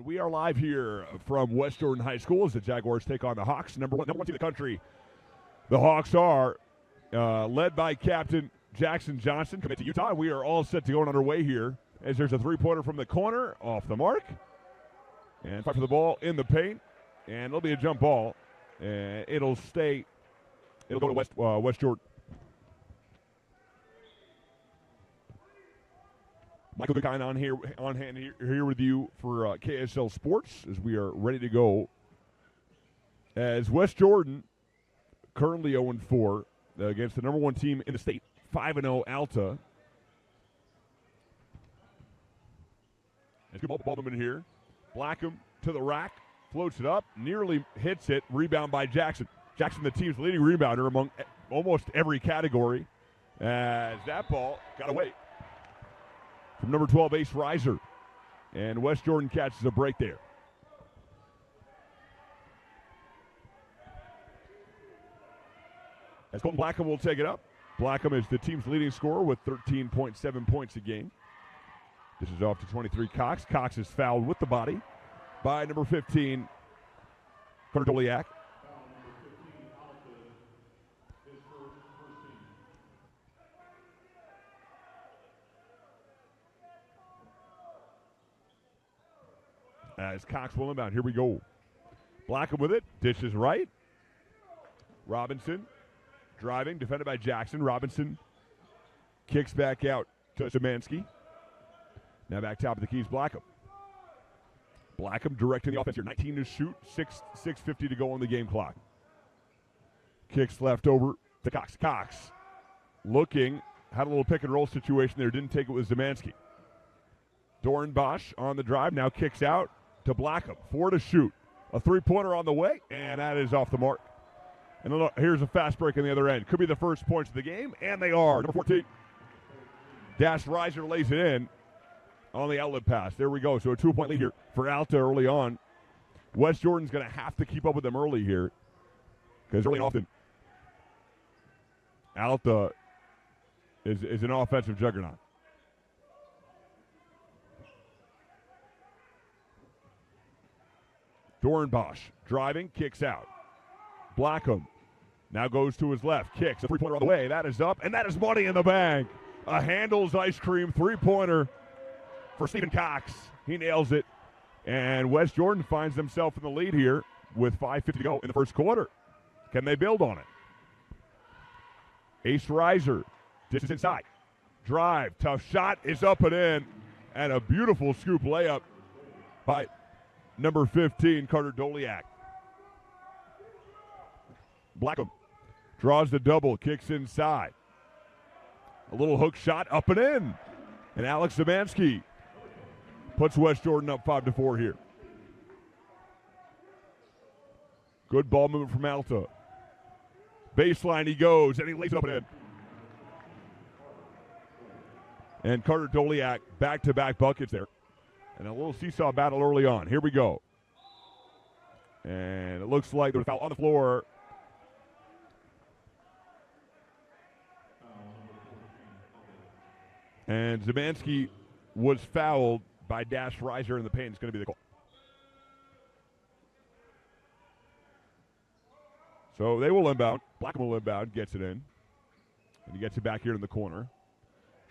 And we are live here from West Jordan High School as the Jaguars take on the Hawks, number one team in the country. The Hawks are led by Captain Jackson Johnson, commit to Utah. We are all set to go on underway here as there's a three-pointer from the corner, off the mark. And fight for the ball in the paint. And it'll be a jump ball. And it'll go to West Jordan. Michael Goodkind on hand here with you for KSL Sports as we are ready to go. As West Jordan currently 0-4 against the number one team in the state, 5-0 Alta. Let's get ball movement here. Blackham to the rack, floats it up, nearly hits it. Rebound by Jackson. Jackson, the team's leading rebounder among almost every category. As that ball got away from number 12, Ace Reiser. And West Jordan catches a break there. As Colton Blackham will take it up. Blackham is the team's leading scorer with 13.7 points a game. This is off to 23 Cox. Cox is fouled with the body by number 15, Carter Doliak. As Cox will inbound. Here we go. Blackham with it. Dishes right. Robinson driving. Defended by Jackson. Robinson kicks back out to Szymanski. Now back top of the keys, Blackham. Blackham directing the offense here. 19 to shoot. 6:50 to go on the game clock. Kicks left over to Cox. Cox looking. Had a little pick and roll situation there. Didn't take it with Szymanski. Dornbosch on the drive. Now kicks out to Blackham. 4 to shoot. A three-pointer on the way, and that is off the mark. And look, here's a fast break on the other end. Could be the first points of the game, and they are. Number 14, Dash Reiser lays it in on the outlet pass. There we go. So a 2-point lead here for Alta early on. West Jordan's going to have to keep up with them early here because early and often Alta is an offensive juggernaut. Dornbosch driving, kicks out. Blackham now goes to his left, kicks, a three-pointer on the way. That is up, and that is money in the bank. A Handel's ice cream three-pointer for Stephen Cox. He nails it, and West Jordan finds themselves in the lead here with 5:50 to go in the first quarter. Can they build on it? Ace Reiser, distance inside. Drive, tough shot is up and in, and a beautiful scoop layup by number 15, Carter Doliak. Blackham draws the double, kicks inside. A little hook shot up and in. And Alex Szymanski puts West Jordan up 5-4 here. Good ball movement from Alta. Baseline he goes, and he lays it up and in. And Carter Doliak back-to-back buckets there. And a little seesaw battle early on. Here we go. And it looks like there's a foul on the floor. And Szymanski was fouled by Dash Reiser in the paint. It's going to be the call. So they will inbound. Blackham will inbound, gets it in. And he gets it back here in the corner.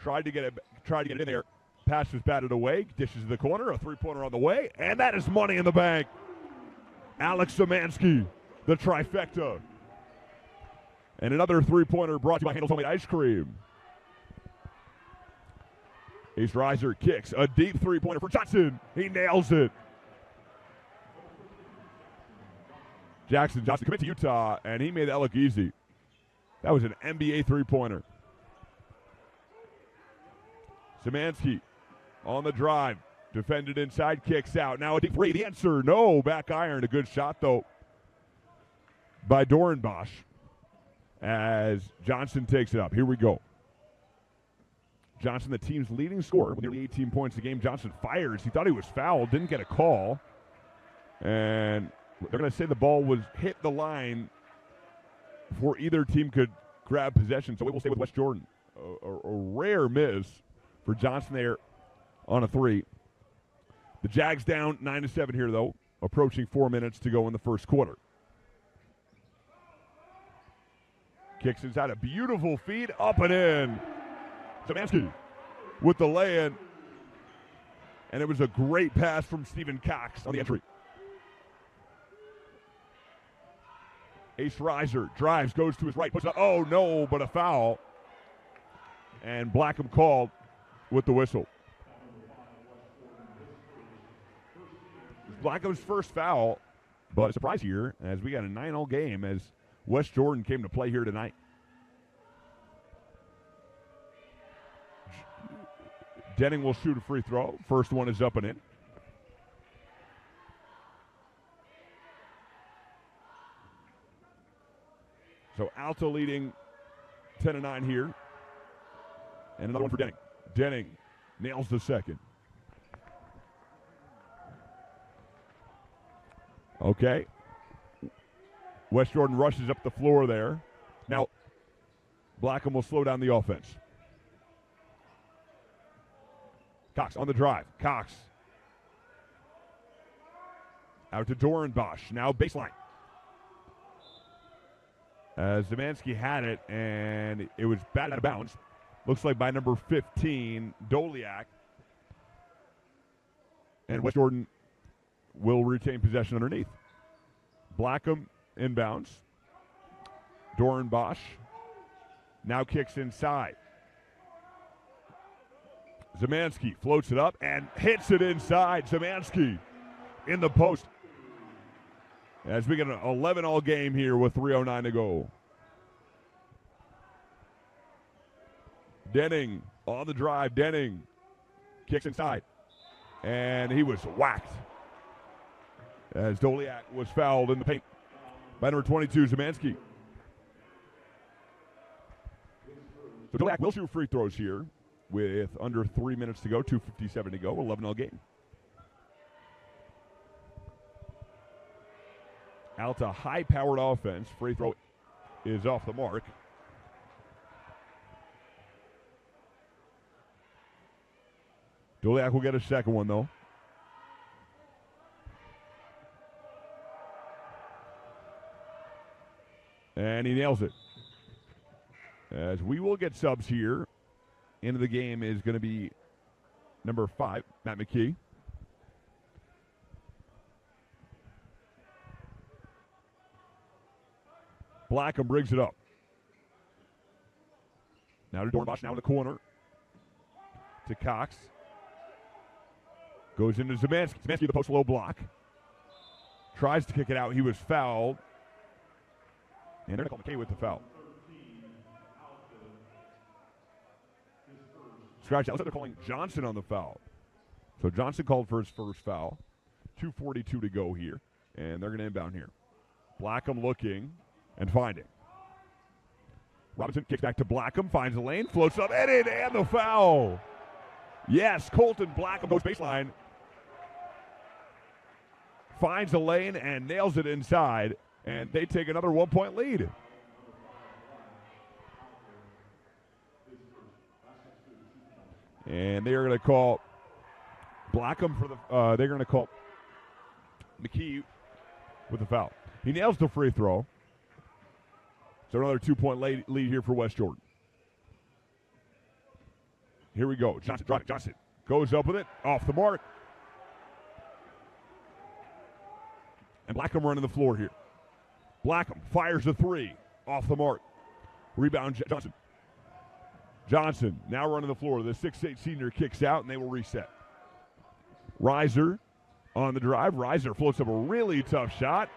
Tried to get it in there. Pass was batted away. Dishes to the corner. A three-pointer on the way. And that is money in the bank. Alex Szymanski, the trifecta. And another three-pointer brought to you by Handel's Homemade Ice Cream. Ace Reiser kicks. A deep three-pointer for Johnson. He nails it. Jackson Johnson commit to Utah, and he made that look easy. That was an NBA three-pointer. Szymanski on the drive, defended inside, kicks out. Now a deep three. The answer, no. Back iron. A good shot, though, by Dornbosch as Johnson takes it up. Here we go. Johnson, the team's leading scorer, with nearly 18 points a game. Johnson fires. He thought he was fouled, didn't get a call. And they're going to say the ball was hit the line before either team could grab possession. So it will stay with West Jordan. A rare miss for Johnson there on a three. The Jags down 9-7 here, though, approaching 4 minutes to go in the first quarter. Kicks inside, a beautiful feed, up and in. Szymanski with the lay-in. And it was a great pass from Stephen Cox on the entry. Ace Reiser drives, goes to his right, puts it up. Oh, no, but a foul. And Blackham called with the whistle. Blackham's first foul, but a surprise here as we got a 9-0 game as West Jordan came to play here tonight. Denning will shoot a free throw. First one is up and in. So Alta leading 10-9 here. And another one for Denning. Denning nails the second. Okay. West Jordan rushes up the floor there. Now, Blackham will slow down the offense. Cox on the drive. Cox. Out to Dorenbosch. Now baseline. Szymanski had it, and it was batted out of bounds. Looks like by number 15, Doliak. And West Jordan will retain possession underneath. Blackham inbounds. Dorenbosch now kicks inside. Szymanski floats it up and hits it inside. Szymanski in the post. As we get an 11-all game here with 3:09 to go. Denning on the drive. Denning kicks inside. And he was whacked as Doliak was fouled in the paint by number 22, Szymanski. So Doliak will shoot free throws here with under 3 minutes to go, 2:57 to go, 11-all game. Alta high-powered offense. Free throw is off the mark. Doliak will get a second one, though. And he nails it. As we will get subs here. Into the game is going to be number 5, Matt McKee. Blackham brings it up. Now to Dorenbosch, now in the corner. To Cox. Goes into Szymanski. Szymanski the post low block. Tries to kick it out. He was fouled. And they're going to call McKay with the foul. Scratch out. They're calling Johnson on the foul. So Johnson called for his first foul. 2:42 to go here. And they're going to inbound here. Blackham looking and finding. Robinson kicks back to Blackham. Finds the lane. Floats up and in. And the foul. Yes, Colton Blackham goes baseline. Finds the lane and nails it inside. And they take another 1-point lead. And they're going to call Blackham for the. They're going to call McKee with the foul. He nails the free throw. So another 2-point lead here for West Jordan. Here we go. Johnson driving. Johnson goes up with it. Off the mark. And Blackham running the floor here. Blackham fires the three. Off the mark. Rebound Johnson. Johnson now running the floor. The 6'8 senior kicks out, and they will reset. Reiser on the drive. Reiser floats up a really tough shot,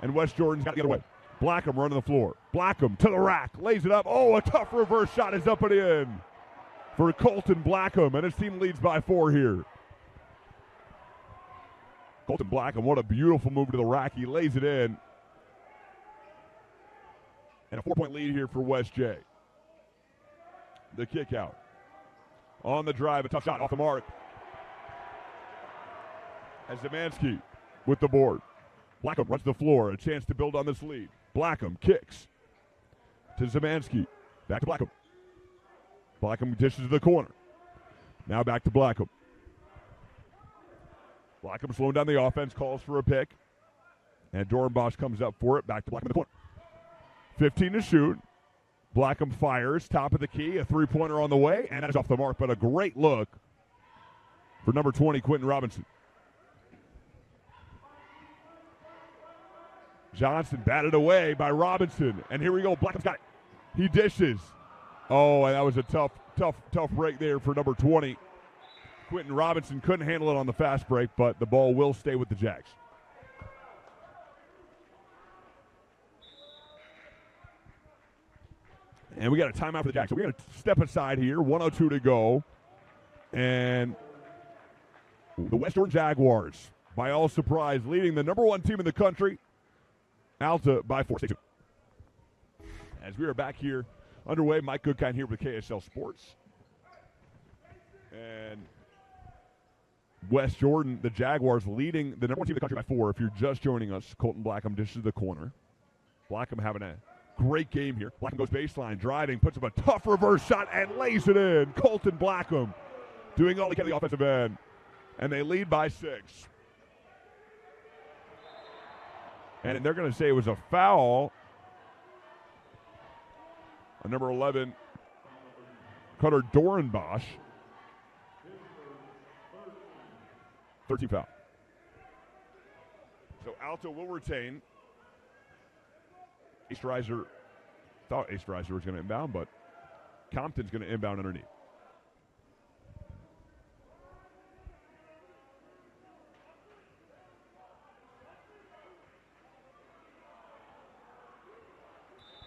and West Jordan's got to get away. Blackham running the floor. Blackham to the rack. Lays it up. Oh, a tough reverse shot is up and in for Colton Blackham, and his team leads by 4 here. Colton Blackham, what a beautiful move to the rack. He lays it in. And a 4-point lead here for West J. The kick out. On the drive, a tough shot off the mark. As Szymanski with the board. Blackham runs the floor, a chance to build on this lead. Blackham kicks to Szymanski. Back to Blackham. Blackham dishes to the corner. Now back to Blackham. Blackham slowing down the offense, calls for a pick. And Dorenbosch comes up for it, back to Blackham in the corner. 15 to shoot. Blackham fires, top of the key, a three-pointer on the way, and that is off the mark, but a great look for number 20, Quentin Robinson. Johnson batted away by Robinson, and here we go. Blackham's got it. He dishes. Oh, and that was a tough break there for number 20. Quentin Robinson couldn't handle it on the fast break, but the ball will stay with the Jags. And we got a timeout for the Jags. So we're going to step aside here. 1:02 to go. And the West Jordan Jaguars, by all surprise, leading the number 1 team in the country, Alta, by 4. Stay tuned. As we are back here underway, Mike Goodkind here with KSL Sports. And West Jordan, the Jaguars, leading the number 1 team in the country by 4. If you're just joining us, Colton Blackham dishes the corner. Blackham having a great game here. Blackham goes baseline, driving, puts up a tough reverse shot, and lays it in. Colton Blackham doing all he can on the offensive end. And they lead by 6. And they're going to say it was a foul on number 11, Cutter Dorenbosch. 13 foul. So Alta will retain. Easterizer thought Easterizer was going to inbound, but Compton's going to inbound underneath.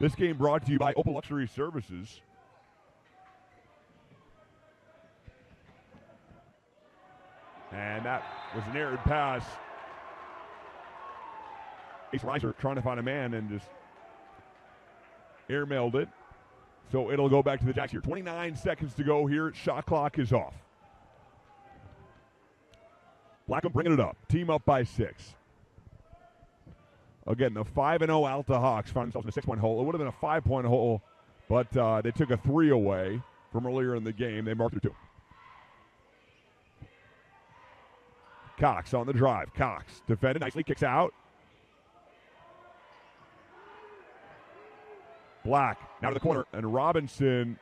This game brought to you by Opal Luxury Services. And that was an errant pass. Easterizer trying to find a man and just airmailed it. So it'll go back to the Jacks here. 29 seconds to go here. Shot clock is off. Blackham bringing it up. Team up by 6. Again, the 5-0 Alta Hawks found themselves in a 6-point hole. It would have been a 5-point hole, but they took a 3 away from earlier in the game. They marked it 2. Cox on the drive. Cox defended nicely, kicks out. Black now to the corner, and Robinson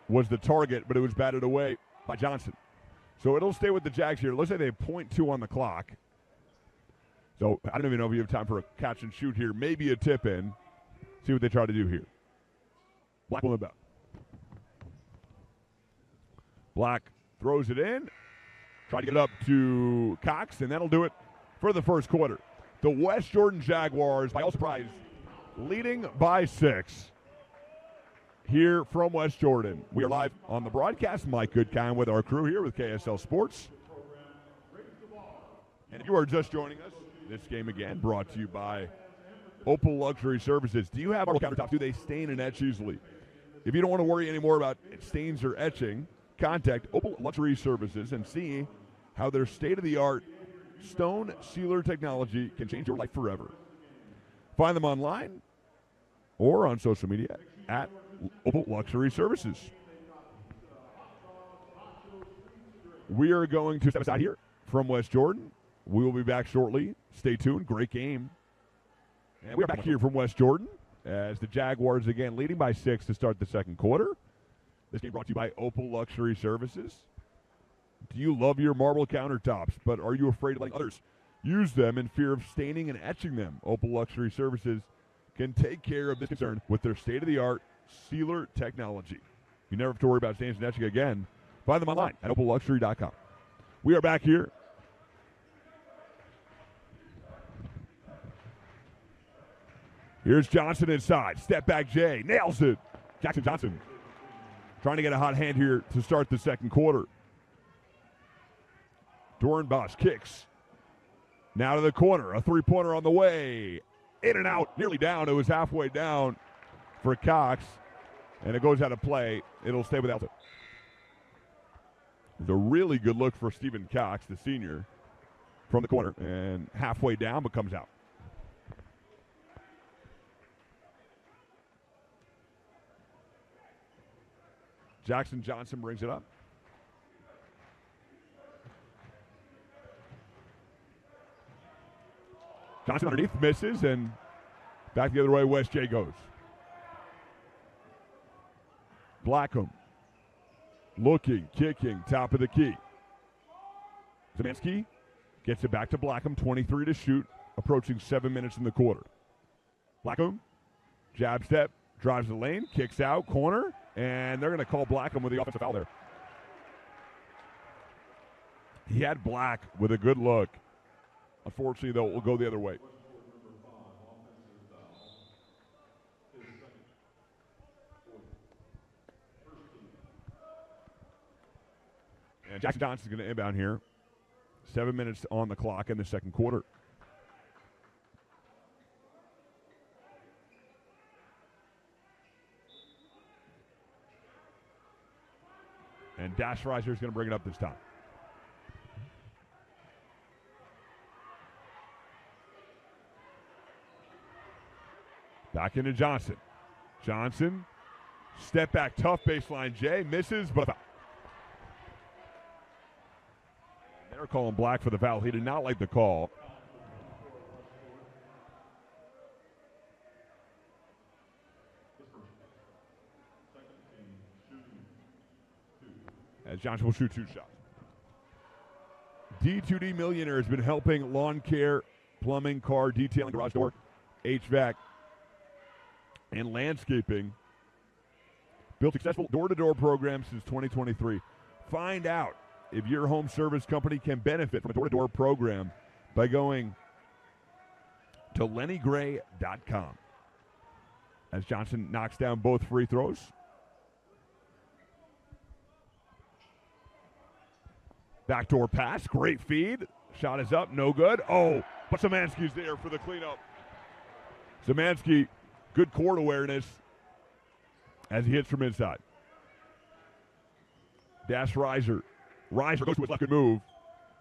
was the target, but it was batted away by Johnson. So it'll stay with the Jags here. Let's say they have .2 on the clock. So I don't even know if you have time for a catch and shoot here. Maybe a tip in. See what they try to do here. Black will inbound. Black throws it in. Try to get it up to Cox, and that'll do it for the first quarter. The West Jordan Jaguars, by all surprise, leading by 6 here from West Jordan. We are live on the broadcast. Mike Goodkind with our crew here with KSL Sports. And if you are just joining us, this game again brought to you by Opal Luxury Services. Do you have marble countertops? Do they stain and etch easily? If you don't want to worry anymore about stains or etching, contact Opal Luxury Services and see how their state-of-the-art stone sealer technology can change your life forever. Find them online or on social media at Opal Luxury Services. We are going to step aside here from West Jordan. We will be back shortly. Stay tuned. Great game. And we are back here from West Jordan as the Jaguars again leading by 6 to start the second quarter. This game brought to you by Opal Luxury Services. Do you love your marble countertops, but are you afraid of letting others use them in fear of staining and etching them? Opal Luxury Services can take care of this concern with their state-of-the-art sealer technology. You never have to worry about stains and etching again. Find them online at opalluxury.com. We are back here. Here's Johnson inside. Step back Jay. Nails it. Jackson Johnson trying to get a hot hand here to start the second quarter. Dorenbosch kicks. Now to the corner. A three-pointer on the way. In and out. Nearly down. It was halfway down for Cox. And it goes out of play. It'll stay with Alta. It's a really good look for Stephen Cox, the senior, from the corner. And halfway down, but comes out. Jackson Johnson brings it up. Johnson underneath, misses, and back the other way, West J goes. Blackham looking, kicking, top of the key. Zemanski gets it back to Blackham, 23 to shoot, approaching 7 minutes in the quarter. Blackham, jab step, drives the lane, kicks out, corner, and they're going to call Blackham with the offensive foul there. He had Black with a good look. Unfortunately, though, it will go the other way. And Jackson Johnson's going to inbound here. 7 minutes on the clock in the second quarter. And Dash Riser is going to bring it up this time. Back into Johnson. Johnson, step back, tough baseline. Jay misses, but a foul. They're calling Black for the foul. He did not like the call. As Johnson will shoot 2 shots. D2D Millionaire has been helping lawn care, plumbing, car detailing, garage door, HVAC, and landscaping. Built successful door-to-door programs since 2023. Find out if your home service company can benefit from a door-to-door program by going to lennygray.com. As Johnson knocks down both free throws. Backdoor pass, great feed. Shot is up, no good. Oh, but Zemanski's there for the cleanup. Zemanski, good court awareness as he hits from inside. Dash Riser. Riser goes to his left, good move.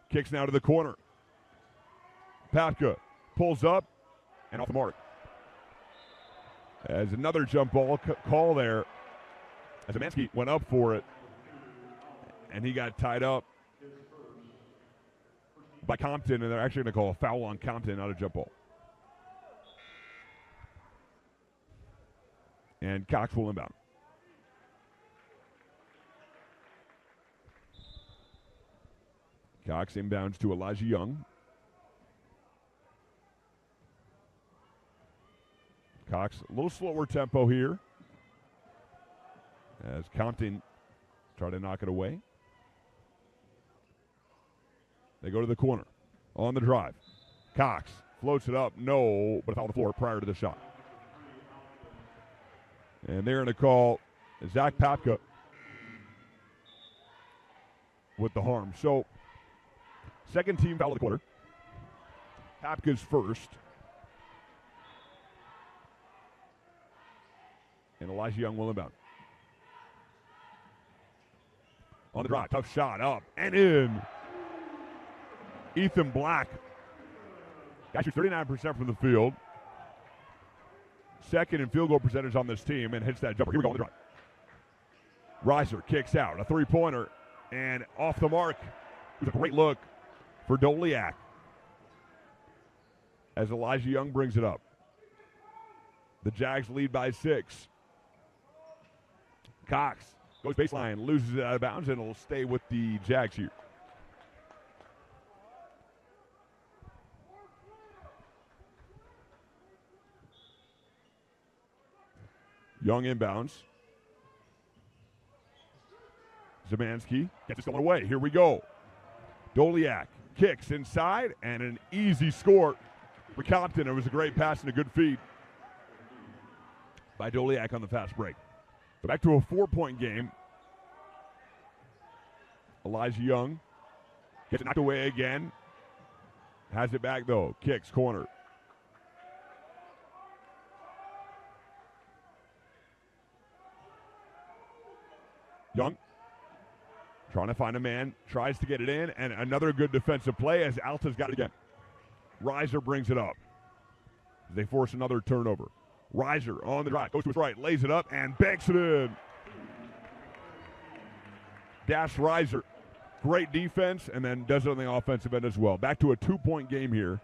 Kicks now to the corner. Papka pulls up and off the mark. As another jump ball call there. As Zemanski went up for it. And he got tied up by Compton, and they're actually going to call a foul on Compton, not a jump ball. And Cox will inbound. Cox inbounds to Elijah Young. Cox, a little slower tempo here as Compton try to knock it away. They go to the corner on the drive. Cox floats it up, no, but it's on the floor prior to the shot. And they're going to call Zach Papka with the harm. So, second team foul of the quarter. Papka's first. And Elijah Young will inbound. On the drive, tough shot up and in. Ethan Black. Guy shoots 39% from the field. Second in field goal percentage on this team and hits that jumper. Here we go on the drive. Riser kicks out. A three-pointer and off the mark. It was a great look for Doliak as Elijah Young brings it up. The Jags lead by 6. Cox goes baseline, loses it out of bounds, and it'll stay with the Jags here. Young inbounds. Zemanski gets it going away. Here we go. Doliak kicks inside, and an easy score for Compton. It was a great pass and a good feed by Doliak on the fast break. So back to a 4-point game. Elijah Young gets it knocked away again. Has it back, though. Kicks, corner. Young trying to find a man, tries to get it in, and another good defensive play as Alta's got it again. Riser brings it up. They force another turnover. Riser on the drive, goes to his right, lays it up, and banks it in. Dash Riser, great defense, and then does it on the offensive end as well. Back to a 2-point game here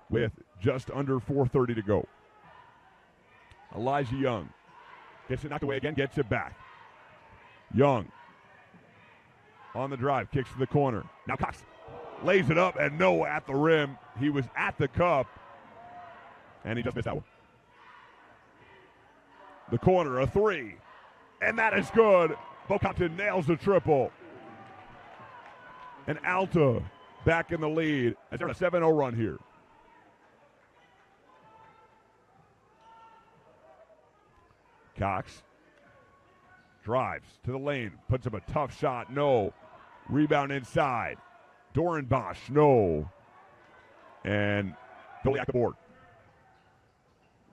with just under 4:30 to go. Elijah Young gets it knocked away again, gets it back. Young on the drive, kicks to the corner. Now Cox lays it up, and no, at the rim. He was at the cup, and he just missed that one. The corner, a three, and that is good. Bo Compton nails the triple. And Alta back in the lead as they're on a 7-0 run here. Cox drives to the lane, puts up a tough shot, no. Rebound inside. Dorenbosch, no. And Billy at the board.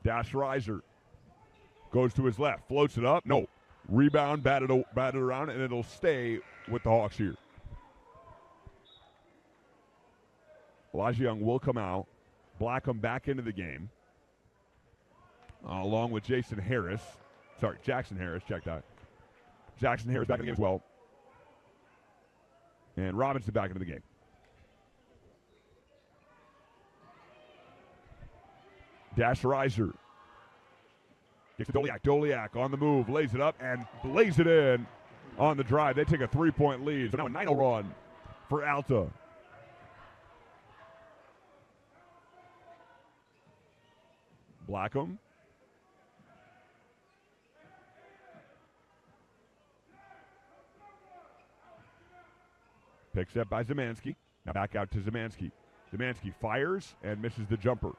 Dash Riser goes to his left, floats it up, no. Rebound, batted around, and it'll stay with the Hawks here. Elijah Young will come out. Blackham back into the game. Along with Jackson Harris, checked out. Jackson Harris back in the game as well. And Robinson back into the game. Dash Riser. Gets to Doliak. Doliak on the move, lays it up, and lays it in on the drive. They take a 3-point lead. So now a 9-0 run for Alta. Blackham. Picks up by Zemanski. Now back out to Zemanski. Zemanski fires and misses the jumper.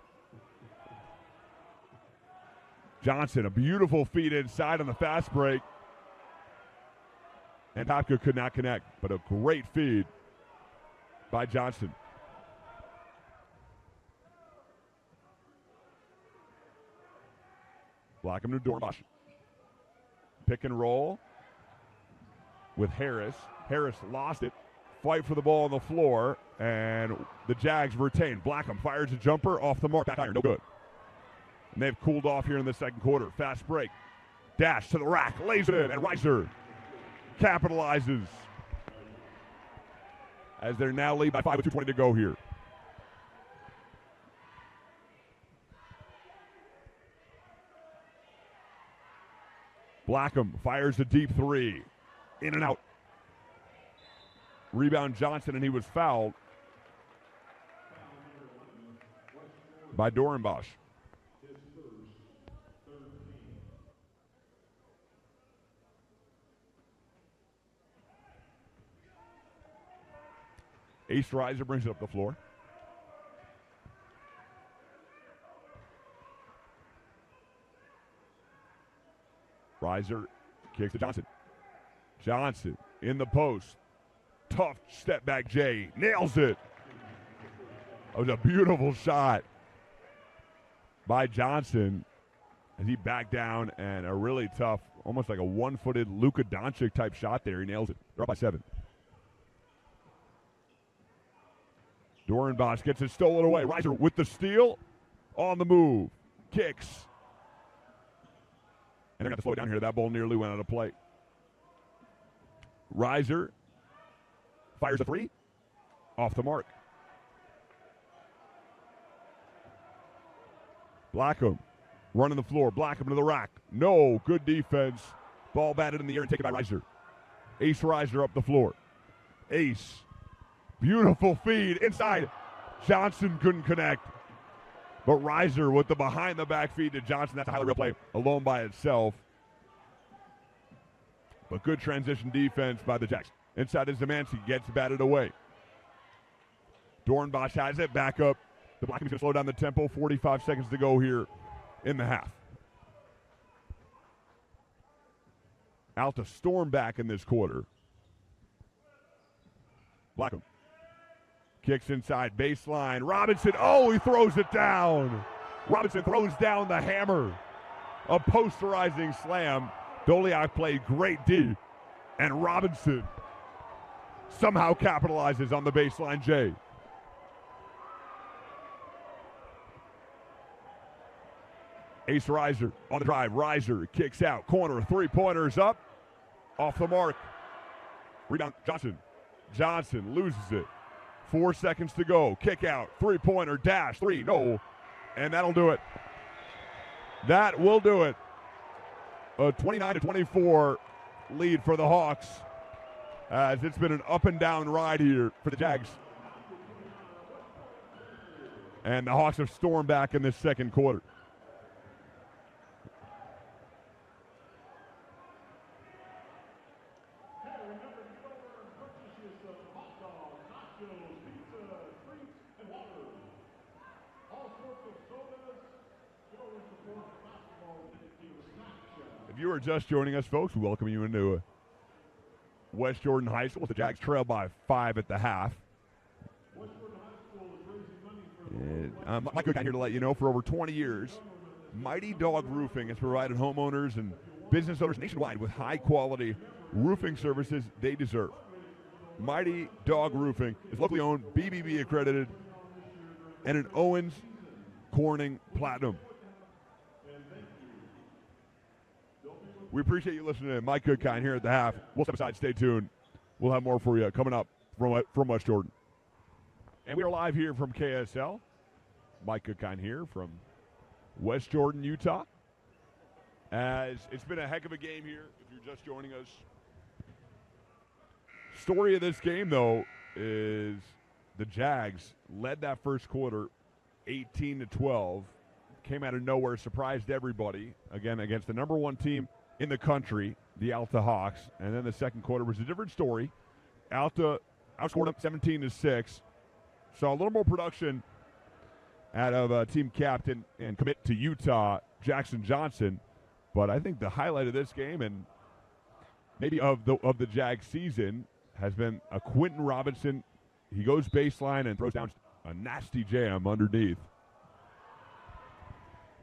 Johnson, a beautiful feed inside on the fast break. And Hopka could not connect, but a great feed by Johnson. Blackham to Dornbosch. Pick and roll with Harris. Harris lost it. Fight for the ball on the floor, and the Jags retain. Blackham fires a jumper off the mark. Back iron, no good. And they've cooled off here in the second quarter. Fast break. Dash to the rack. Lays it in, and Reiser capitalizes as they're now lead by 5 with 2:20 to go here. Blackham fires a deep three. In and out. Rebound Johnson, and he was fouled by Dorenbosch. Ace Reiser brings it up the floor. Reiser kicks to Johnson. Johnson in the post. Tough step back, Jay. Nails it. That was a beautiful shot by Johnson as he backed down, and a really tough, almost like a one-footed Luka Doncic type shot there. He nails it. They're up by 7. Dorenbosch gets it stolen away. Reiser with the steal. On the move. Kicks. And they're going to slow it down here. That ball nearly went out of play. Reiser fires a three. Off the mark. Blackham running the floor. Blackham to the rack. No. Good defense. Ball batted in the air and taken by Reiser. Ace Reiser up the floor. Ace. Beautiful feed inside. Johnson couldn't connect. But Reiser with the behind-the-back feed to Johnson. That's a highlight reel play alone by itself. But good transition defense by the Jacks. Inside is Zemanski. Gets batted away. Dorenbosch has it. Back up. The Blackham's going to slow down the tempo. 45 seconds to go here in the half. Alta storm back in this quarter. Blackham. Kicks inside, baseline. Robinson, oh, he throws it down. Robinson throws down the hammer. A posterizing slam. Doliak played great D. And Robinson somehow capitalizes on the baseline J. Ace Reiser on the drive. Reiser kicks out. Corner, three-pointers up. Off the mark. Rebound, Johnson. Johnson loses it. 4 seconds to go. Kick out. Three-pointer. Dash. Three. No. And that'll do it. That will do it. A 29-24 lead for the Hawks, as it's been an up-and-down ride here for the Jags. And the Hawks have stormed back in this second quarter. If you are just joining us, folks, we welcome you into West Jordan High School. The Jags trail by 5 at the half. Mike Cook here to let you know, for over 20 years, Mighty Dog Roofing has provided homeowners and business owners nationwide with high-quality roofing services they deserve. Mighty Dog Roofing is locally owned, BBB accredited, and an Owens Corning Platinum. We appreciate you listening to Mike Goodkind here at the half. We'll step aside. Stay tuned. We'll have more for you coming up from West Jordan. And we are live here from KSL. Mike Goodkind here from West Jordan, Utah. As it's been a heck of a game here, if you're just joining us. Story of this game, though, is the Jags led that first quarter 18-12. Came out of nowhere, surprised everybody. Again, against the number one team in the country, the Alta Hawks. And then the second quarter was a different story. Alta outscored them 17-6. Saw a little more production out of team captain and commit to Utah, Jackson Johnson. But I think the highlight of this game, and maybe of the Jags season, has been a Quentin Robinson. He goes baseline and throws down a nasty jam underneath.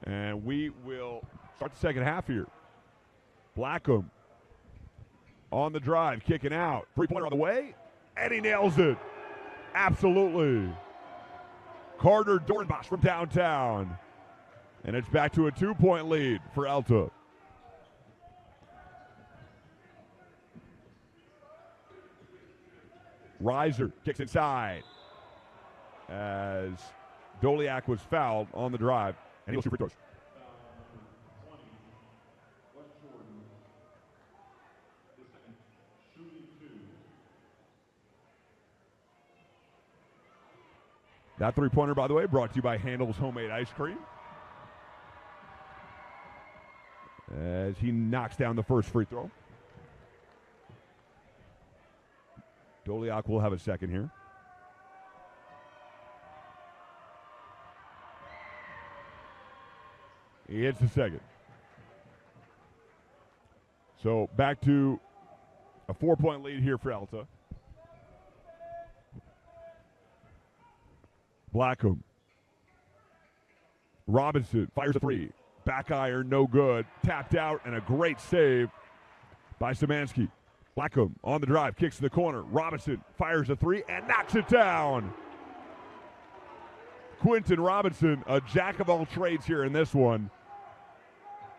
And we will start the second half here. Blackham on the drive, kicking out. Three-pointer on the way, and he nails it. Absolutely. Carter Dornbach from downtown. And it's back to a 2-point lead for Alta. Reiser kicks inside as Doliak was fouled on the drive, and he'll shoot free throws. That three-pointer, by the way, brought to you by Handel's Homemade Ice Cream. As he knocks down the first free throw. Doliak will have a second here. He hits the second. So back to a 4-point lead here for Alta. Blackham. Robinson fires a three. Back iron, no good. Tapped out, and a great save by Szymanski. Blackham on the drive, kicks to the corner. Robinson fires a three and knocks it down. Quentin Robinson, a jack of all trades here in this one.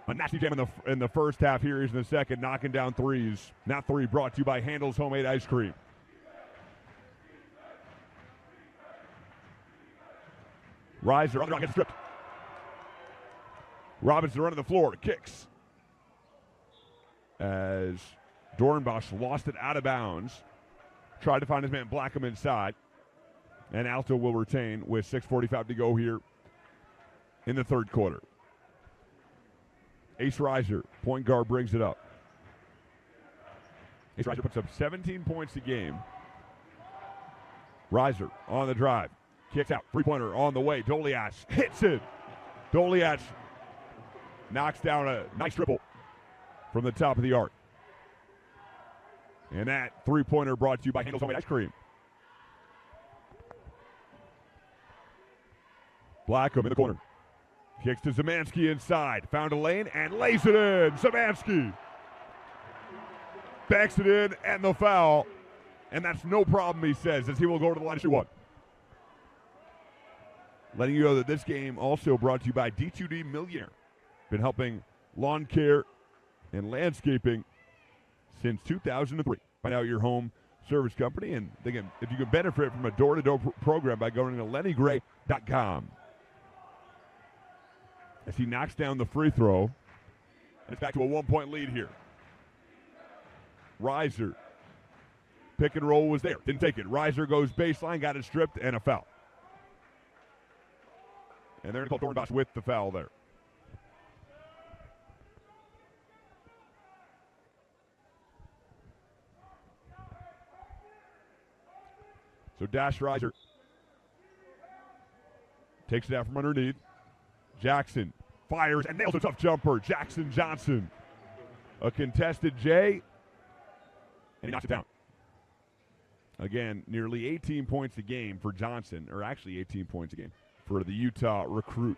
A nasty jam in the first half. Here he's in the second, knocking down threes. Not three, brought to you by Handel's Homemade Ice Cream. Reiser on the rock, gets stripped. Robinson running the floor, kicks. As Dornbach lost it out of bounds. Tried to find his man Blackham inside. And Alta will retain with 6:45 to go here in the third quarter. Ace Reiser, point guard, brings it up. Ace Reiser puts up 17 points a game. Reiser on the drive. Kicks out, three-pointer on the way. Doliak hits it. Doliak knocks down a nice triple from the top of the arc. And that three-pointer brought to you by Handel's Homemade Ice Cream. Blackham in the corner. Kicks to Szymanski inside. Found a lane and lays it in. Szymanski banks it in, and the foul. And that's no problem, he says, as he will go to the line to shoot one. Letting you know that this game also brought to you by D2D Millionaire. Been helping lawn care and landscaping since 2003. Find out your home Service Company, and if you can benefit from a door-to-door program by going to lennygray.com. As he knocks down the free throw, and it's back to a 1-point lead here. Reiser. Pick and roll was there. Didn't take it. Reiser goes baseline, got it stripped, and a foul. And they're going to call Dornbach with the foul there. So Dash Reiser takes it out from underneath. Jackson fires and nails a tough jumper. Jackson Johnson. A contested J, and he knocks it down. Again, nearly 18 points a game for Johnson, or actually 18 points a game for the Utah recruit.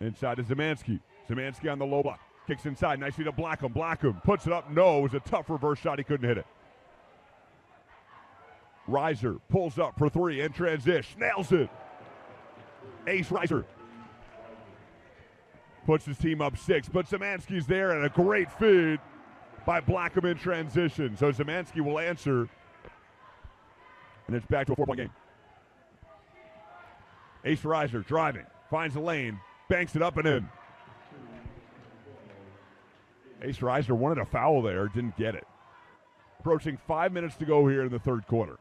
Inside to Zemanski. Zemanski on the low block. Kicks inside. Nicely to Blackham. Blackham puts it up. No, it was a tough reverse shot. He couldn't hit it. Reiser pulls up for three in transition. Nails it. Ace Reiser puts his team up 6, but Zemanski's there, and a great feed by Blackham in transition. So Zemanski will answer, and it's back to a 4-point game. Ace Reiser driving, finds the lane, banks it up and in. Ace Reiser wanted a foul there, didn't get it. Approaching 5 minutes to go here in the third quarter.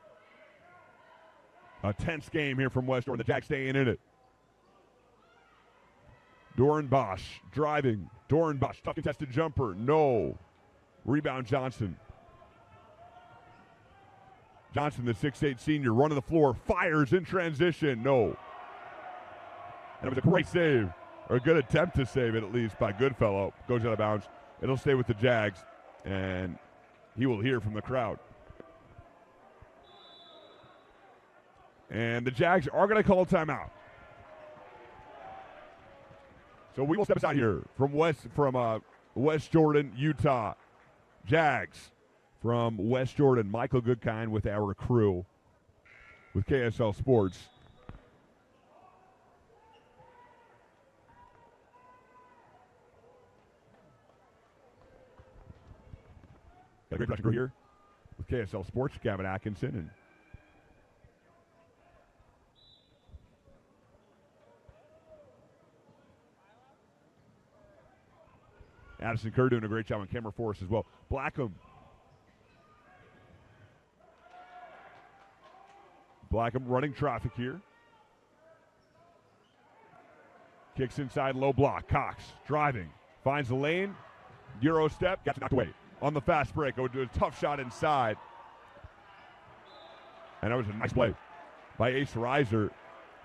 A tense game here from West Jordan. The Jacks staying in it. Dornbach driving. Dornbach, tough contested jumper. No. Rebound Johnson. Johnson, the 6'8 senior, running the floor, fires in transition. No. And it was a great save, or a good attempt to save it at least by Goodfellow. Goes out of bounds. It'll stay with the Jags, and he will hear from the crowd. And the Jags are going to call a timeout. So we will step aside here from West Jordan, Utah. Jags from West Jordan. Michael Goodkind with our crew with KSL Sports. Got a great production crew here with KSL Sports. Gavin Atkinson and Addison Kerr doing a great job on camera for us as well. Blackham. Blackham running traffic here. Kicks inside, low block. Cox driving. Finds the lane. Euro step. Gets knocked away. On the fast break. Go do a tough shot inside. And that was a nice play by Ace Reiser.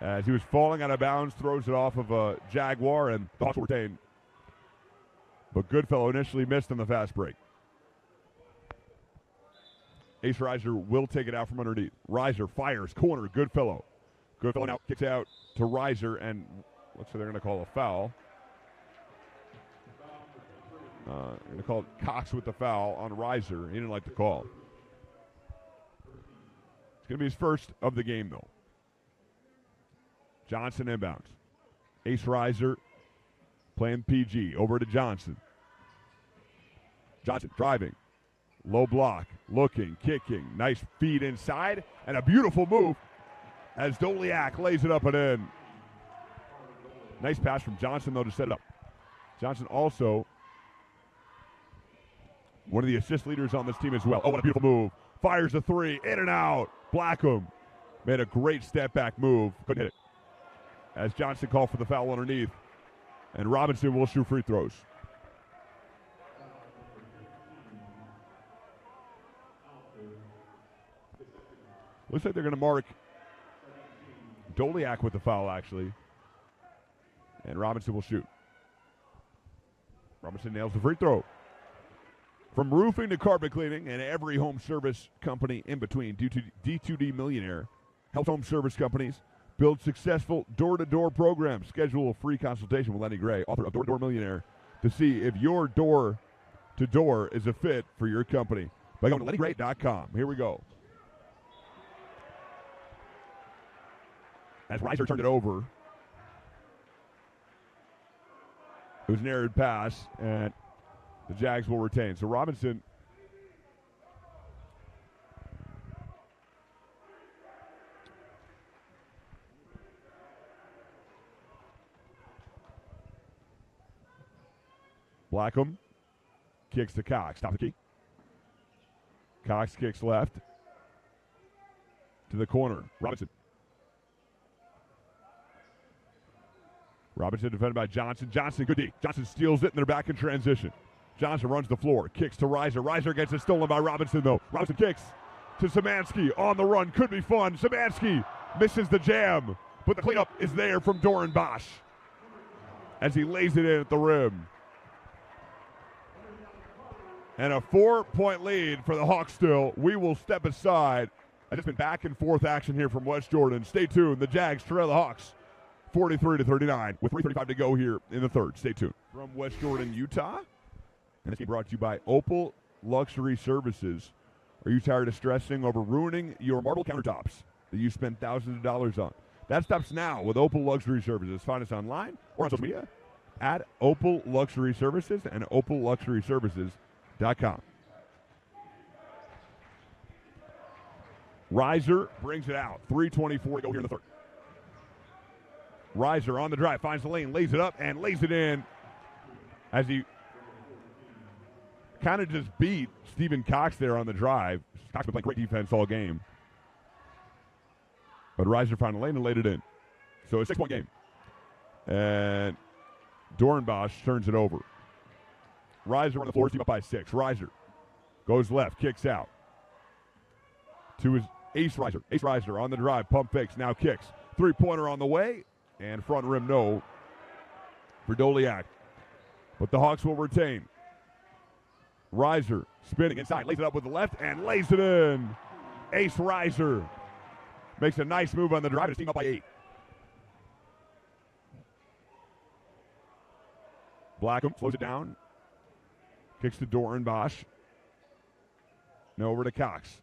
As he was falling out of bounds, throws it off of a Jaguar, and the Hawks were retained. But Goodfellow initially missed on the fast break. Ace Reiser will take it out from underneath. Reiser fires, corner, Goodfellow. Goodfellow now kicks out to Reiser, and looks like they're going to call a foul. They're going to call Cox with the foul on Reiser. He didn't like the call. It's going to be his first of the game, though. Johnson inbounds. Ace Reiser playing PG. Over to Johnson. Johnson driving. Low block. Looking. Kicking. Nice feed inside. And a beautiful move as Doliak lays it up and in. Nice pass from Johnson, though, to set it up. Johnson also one of the assist leaders on this team as well. Oh, what a beautiful move. Fires a three. In and out. Blackham made a great step-back move. Couldn't hit it. As Johnson called for the foul underneath. And Robinson will shoot free throws. Looks like they're going to mark Doliak with the foul, actually. And Robinson will shoot. Robinson nails the free throw. From roofing to carpet cleaning and every home service company in between, D2D Millionaire helps home service companies build successful door-to-door programs. Schedule a free consultation with Lenny Gray, author of Door-to-Door Millionaire, to see if your door-to-door is a fit for your company by going to lennygray.com. Here we go. As Reiser turned it over, it was an errant pass, and the Jags will retain. So Robinson Blackham kicks to Cox. Top of the key. Cox kicks left to the corner. Robinson. Robinson defended by Johnson. Johnson, good D. Johnson steals it, and they're back in transition. Johnson runs the floor. Kicks to Reiser. Reiser gets it stolen by Robinson, though. Robinson kicks to Szymanski. On the run. Could be fun. Szymanski misses the jam, but the cleanup is there from Doran Bosch as he lays it in at the rim. And a 4-point lead for the Hawks still. We will step aside. And it's been back and forth action here from West Jordan. Stay tuned. The Jags trail the Hawks 43-39 with 3:35 to go here in the third. Stay tuned. From West Jordan, Utah. And this game brought to you by Opal Luxury Services. Are you tired of stressing over ruining your marble countertops that you spend thousands of dollars on? That stops now with Opal Luxury Services. Find us online or on social media at Opal Luxury Services and opalluxuryservices.com. Reiser brings it out. 3:24 to go here in the third. Reiser on the drive, finds the lane, lays it up, and lays it in as he kind of just beat Stephen Cox there on the drive. Cox been playing great defense all game. But Reiser found the lane and laid it in. So a 6-point game. And Doornbosch turns it over. Reiser on the floor, team up by 6. Reiser goes left, kicks out to his Ace Reiser. Ace Reiser on the drive, pump fakes, now kicks. 3-pointer on the way, and front rim no for Doliak. But the Hawks will retain. Reiser spinning inside, lays it up with the left, and lays it in. Ace Reiser makes a nice move on the drive. His team up by 8. Blackham slows it down. Kicks to Doran Bosch. Now over to Cox.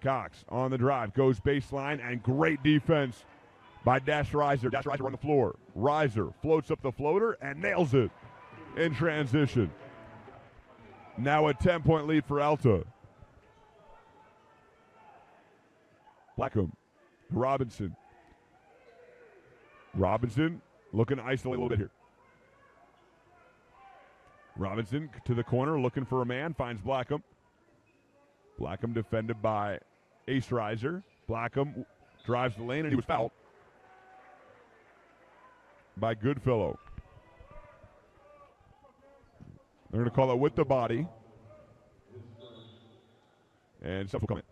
Cox on the drive, goes baseline, and great defense by Dash Reiser. Dash Reiser on the floor. Reiser floats up the floater and nails it in transition. Now a 10-point lead for Alta. Blackham. Robinson. Robinson looking to isolate a little bit here. Robinson to the corner, looking for a man, finds Blackham. Blackham defended by Ace Reiser. Blackham drives the lane, and he was fouled by Goodfellow. They're going to call it with the body. And stuff will come in.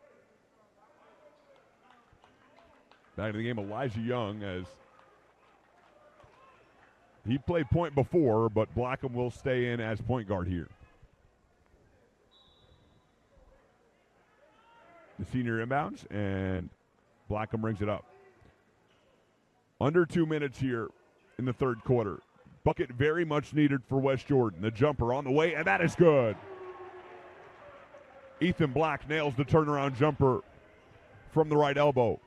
Back to the game, Elijah Young, as he played point before, but Blackham will stay in as point guard here. The senior inbounds, and Blackham brings it up. Under 2 minutes here in the third quarter. Bucket very much needed for West Jordan. The jumper on the way, and that is good. Ethan Black nails the turnaround jumper from the right elbow.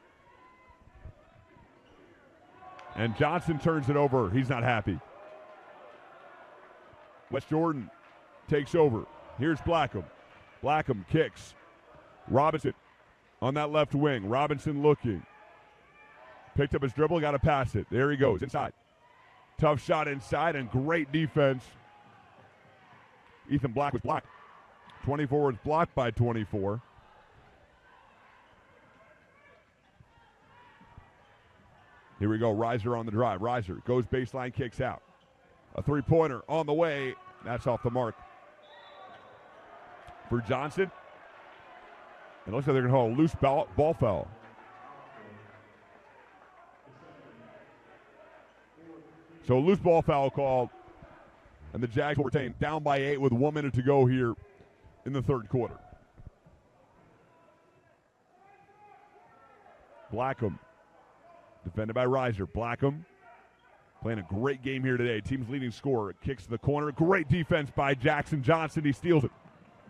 And Johnson turns it over. He's not happy. West Jordan takes over. Here's Blackham. Blackham kicks. Robinson on that left wing. Robinson looking. Picked up his dribble, got to pass it. There he goes, inside. Tough shot inside and great defense. Ethan Black was blocked. 24 was blocked by 24. Here we go, Reiser on the drive. Reiser goes baseline, kicks out. A 3-pointer on the way. That's off the mark for Johnson. It looks like they're going to hold a loose ball foul. So a loose ball foul called, and the Jags will retain. Down by 8 with 1 minute to go here in the third quarter. Blackham, defended by Reiser. Blackham playing a great game here today. Team's leading scorer. Kicks to the corner. Great defense by Jackson Johnson. He steals it.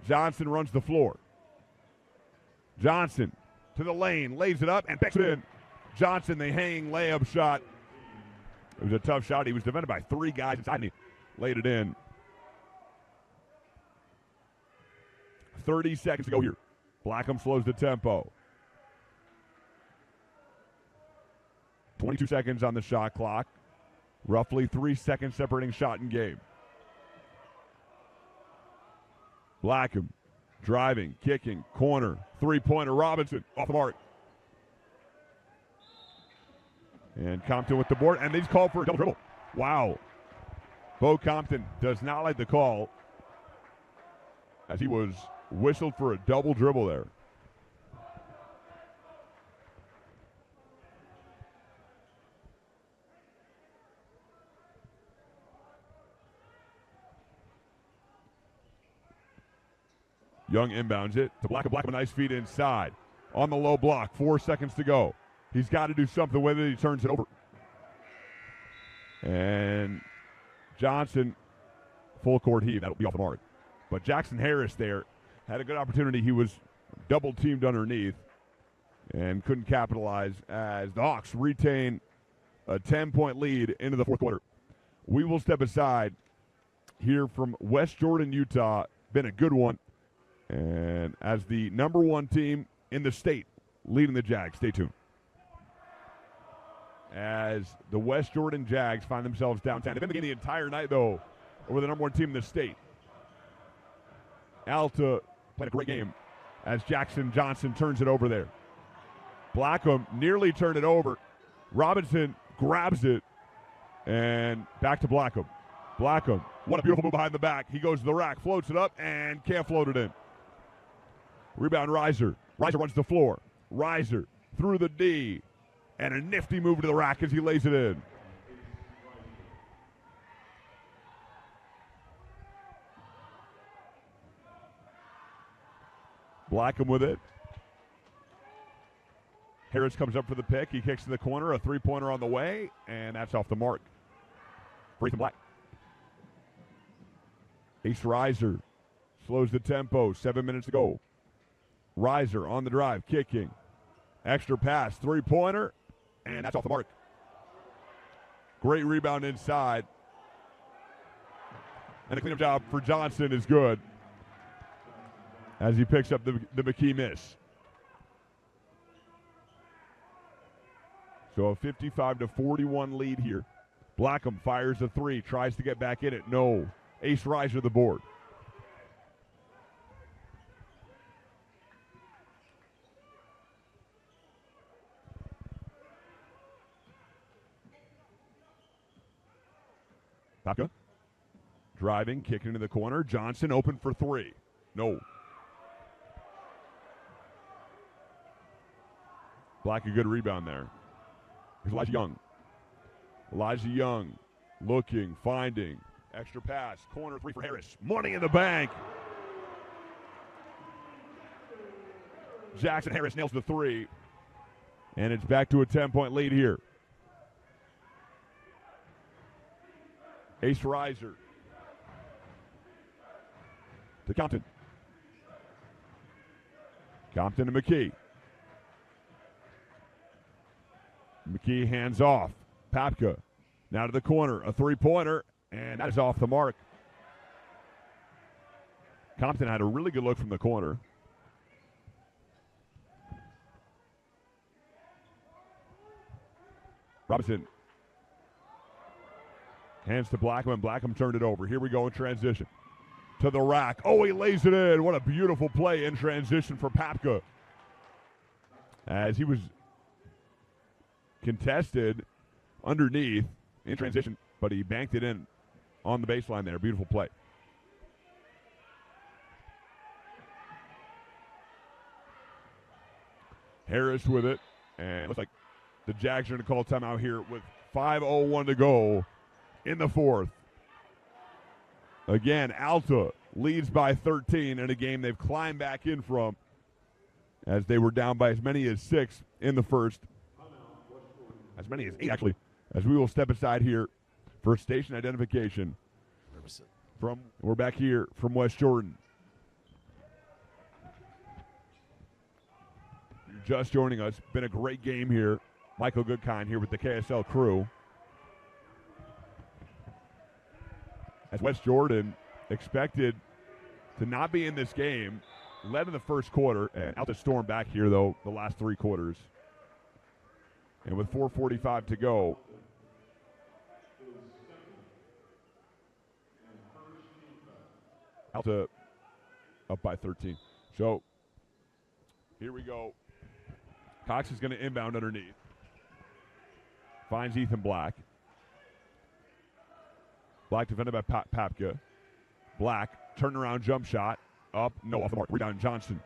Johnson runs the floor. Johnson to the lane, lays it up, and backs it in. Johnson, the hanging layup shot. It was a tough shot. He was defended by 3 guys inside, and he laid it in. 30 seconds to go here. Blackham slows the tempo. 22 seconds on the shot clock. Roughly 3 seconds separating shot and game. Blackham driving, kicking, corner, three-pointer. Robinson off the mark. And Compton with the board, and he's called for a double dribble. Wow. Bo Compton does not like the call as he was whistled for a double dribble there. Young inbounds it to Blackham. Blackham, nice feed inside. On the low block, 4 seconds to go. He's got to do something with it. He turns it over. And Johnson, full court heave. That'll be off the mark. But Jackson Harris there had a good opportunity. He was double teamed underneath and couldn't capitalize as the Hawks retain a 10-point lead into the fourth quarter. We will step aside here from West Jordan, Utah. Been a good one. And as the number one team in the state leading the Jags. Stay tuned. As the West Jordan Jags find themselves down 10. They've been the game the entire night, though, over the number one team in the state. Alta played a great game as Jackson Johnson turns it over there. Blackham nearly turned it over. Robinson grabs it, and back to Blackham. Blackham, what a beautiful move behind the back. He goes to the rack, floats it up, and can't float it in. Rebound, Reiser. Reiser runs the floor. Reiser through the D. And a nifty move to the rack as he lays it in. Blackham with it. Harris comes up for the pick. He kicks to the corner. A three-pointer on the way. And that's off the mark. Ethan Black. Ace Reiser slows the tempo. 7 minutes to go. Reiser on the drive, kicking. Extra pass, three-pointer, and that's off the mark. Great rebound inside. And the cleanup job for Johnson is good as he picks up the McKee miss. So a 55-41 lead here. Blackham fires a three, tries to get back in it. No. Ace Reiser the board. Papka driving, kicking into the corner. Johnson open for three. No. Black, a good rebound there. Here's Elijah Young. Elijah Young looking, finding. Extra pass. Corner three for Harris. Money in the bank. Jackson Harris nails the three. And it's back to a 10-point lead here. Ace Reiser to Compton. Compton to McKee. McKee hands off. Papka now to the corner. A three-pointer, and that is off the mark. Compton had a really good look from the corner. Robinson hands to Blackham, and Blackham turned it over. Here we go in transition. To the rack. Oh, he lays it in. What a beautiful play in transition for Papka. As he was contested underneath in transition, but he banked it in on the baseline there. Beautiful play. Harris with it, and it looks like the Jags are going to call timeout here with 5:01 to go in the fourth. Again, Alta leads by 13 in a game they've climbed back in from as they were down by as many as 6 in the first. As many as 8, actually, as we will step aside here for station identification. We're back here from West Jordan. Just joining us. Been a great game here. Michael Goodkind here with the KSL crew. As West Jordan expected to not be in this game, led in the first quarter, and Alta stormed back here, though, the last 3 quarters. And with 4:45 to go, Alta up by 13. So here we go. Cox is going to inbound underneath. Finds Ethan Black. Black defended by Papka. Black, turnaround jump shot. Up, no, off the mark. Rebound, Johnson.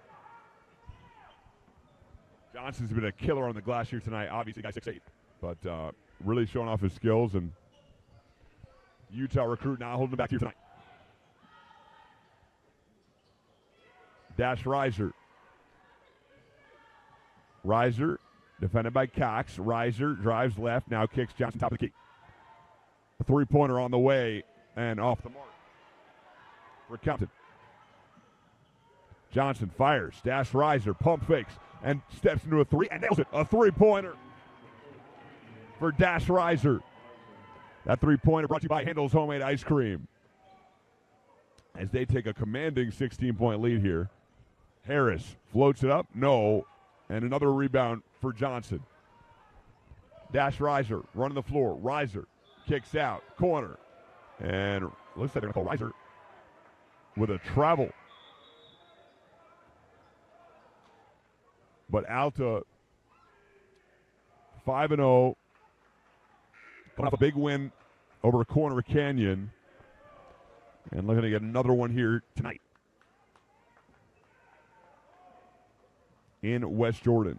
Johnson's been a killer on the glass here tonight. Obviously, guy 6'8", but really showing off his skills. And Utah recruit now holding him back here tonight. Dash Reiser. Reiser, defended by Cox. Reiser drives left, now kicks Johnson top of the key. A three-pointer on the way and off the mark for Compton. Johnson fires, Dash Reiser, pump fakes, and steps into a three and nails it. A three-pointer for Dash Reiser. That three-pointer brought to you by Handel's Homemade Ice Cream. As they take a commanding 16-point lead here. Harris floats it up, no, and another rebound for Johnson. Dash Reiser running the floor. Reiser kicks out, corner, and looks like they're going to call Reiser with a travel. But Alta 5-0, coming off a big win over Corner Canyon, and looking to get another one here tonight in West Jordan.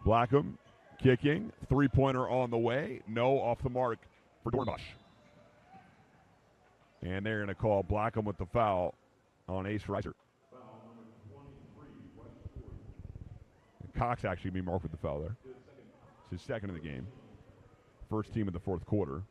Blackham kicking, three-pointer on the way, no, off the mark for Dornbush. And they're going to call Blackham with the foul on Ace Reiser. Cox actually be marked with the foul there. It's his second of the game. First team in the fourth quarter.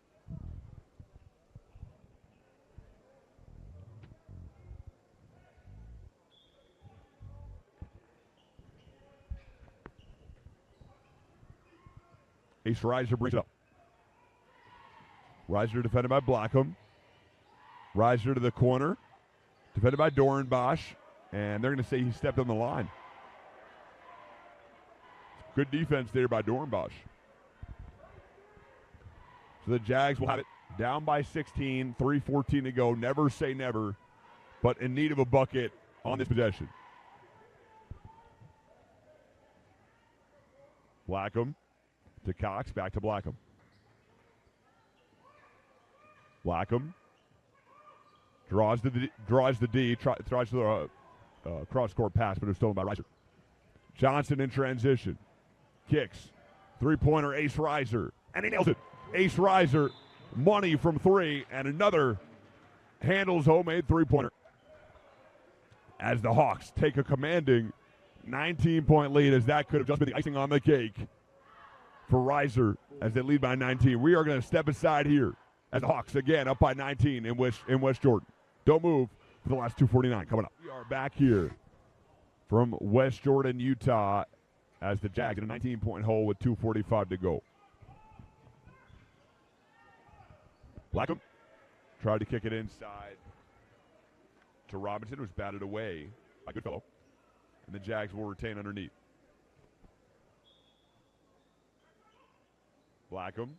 Ace Reiser brings it up. Reiser defended by Blackham. Reiser to the corner. Defended by Dornbush. And they're going to say he stepped on the line. Good defense there by Dornbush. So the Jags will have it down by 16, 3:14 to go. Never say never, but in need of a bucket on this possession. Blackham to Cox, back to Blackham. Blackham draws the D, tries the cross-court pass, but it was stolen by Reiser. Johnson in transition. Kicks. Three-pointer, Ace Reiser. And he nails it. Ace Reiser, money from three, and another Handel's homemade three-pointer. As the Hawks take a commanding 19-point lead, as that could have just been the icing on the cake for Reiser as they lead by 19. We are going to step aside here as the Hawks, again, up by 19 in West Jordan. Don't move for the last 2:49 coming up. We are back here from West Jordan, Utah, as the Jags in a 19-point hole with 2:45 to go. Blackham tried to kick it inside to Robinson, who was batted away by Goodfellow. And the Jags will retain underneath. Blackham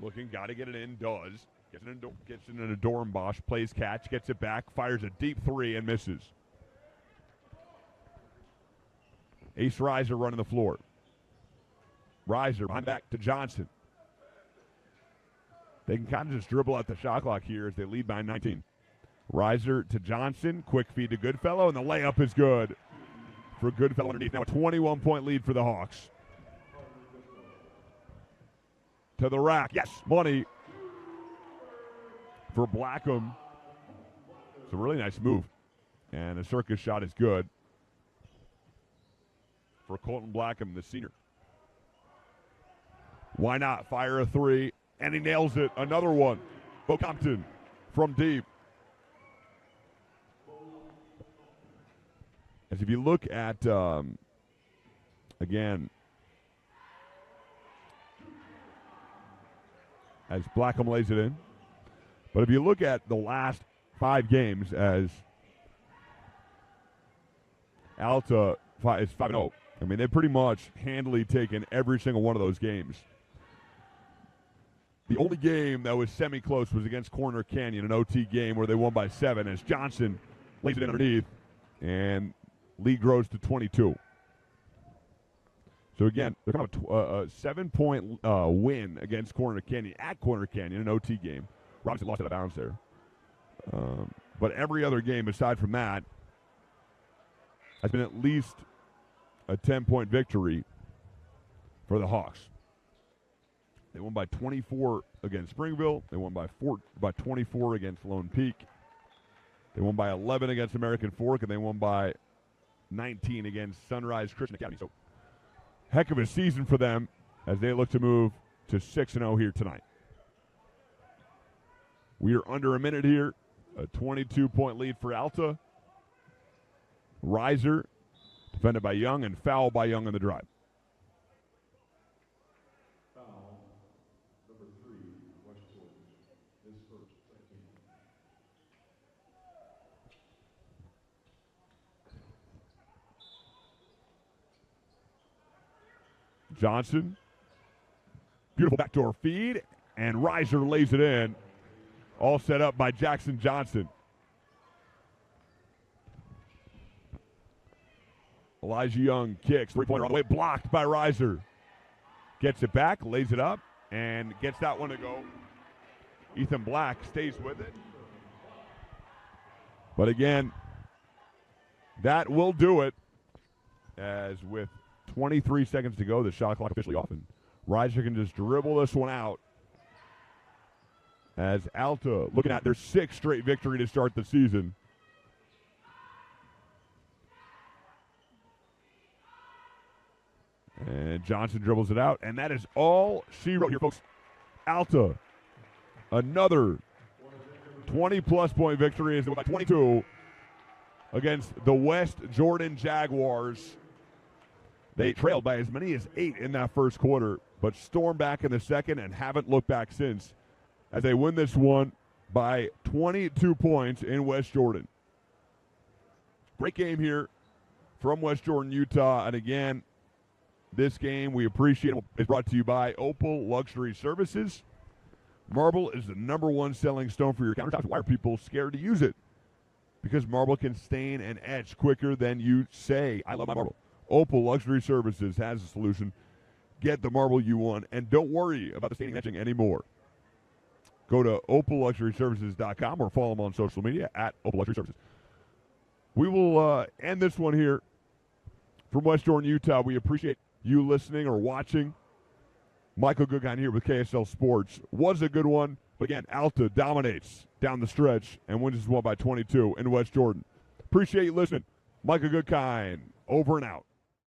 looking, got to get it in, does. Gets it in a Dornbush, plays catch, gets it back, fires a deep three and misses. Ace Reiser running the floor. Reiser behind back to Johnson. They can kind of just dribble out the shot clock here as they lead by 19. Reiser to Johnson, quick feed to Goodfellow, and the layup is good for Goodfellow underneath. Now a 21-point lead for the Hawks. To the rack, yes, money for Blackham. It's a really nice move. And the circus shot is good for Colton Blackham, the senior. Why not? Fire a three, and he nails it. Another one. Bo Compton from deep. As if you look at, again, as Blackham lays it in. But if you look at the last 5 games, as Alta is 5-0, I mean, they've pretty much handily taken every single one of those games. The only game that was semi-close was against Corner Canyon, an OT game where they won by 7 as Johnson lays it underneath, and lead grows to 22. So, again, they're kind of a 7-point win against Corner Canyon, at Corner Canyon, an OT game. Robinson lost out of bounds there. But every other game aside from that has been at least a 10-point victory for the Hawks. They won by 24 against Springville. They won by 24 against Lone Peak. They won by 11 against American Fork, and they won by 19 against Sunrise Christian Academy. So, heck of a season for them as they look to move to 6-0 here tonight. We are under a minute here. A 22-point lead for Alta. Riser defended by Young and foul by Young on the drive. Foul, number 3, West Jordan. His first, second. Johnson. Beautiful backdoor feed, and Riser lays it in. All set up by Jackson Johnson. Elijah Young kicks. Three-pointer all the way, blocked by Riser. Gets it back, lays it up, and gets that one to go. Ethan Black stays with it. But again, that will do it. As with 23 seconds to go, the shot clock officially off, and Riser can just dribble this one out. As Alta looking at their 6th straight victory to start the season. And Johnson dribbles it out, and that is all she wrote here, folks. Alta, another 20-plus point victory is by 22 against the West Jordan Jaguars. They trailed by as many as 8 in that first quarter, but stormed back in the second and haven't looked back since, as they win this one by 22 points in West Jordan. Great game here from West Jordan, Utah. And again, this game we appreciate is brought to you by Opal Luxury Services. Marble is the #1 selling stone for your countertops. Why are people scared to use it? Because marble can stain and etch quicker than you say. I love my marble. Opal Luxury Services has a solution. Get the marble you want, and don't worry about the staining and etching anymore. Go to opalluxuryservices.com or follow them on social media at Opal Luxury Services. We will end this one here from West Jordan, Utah. We appreciate you listening or watching. Michael Goodkind here with KSL Sports. Was a good one, but again, Alta dominates down the stretch and wins this one by 22 in West Jordan. Appreciate you listening. Michael Goodkind, over and out.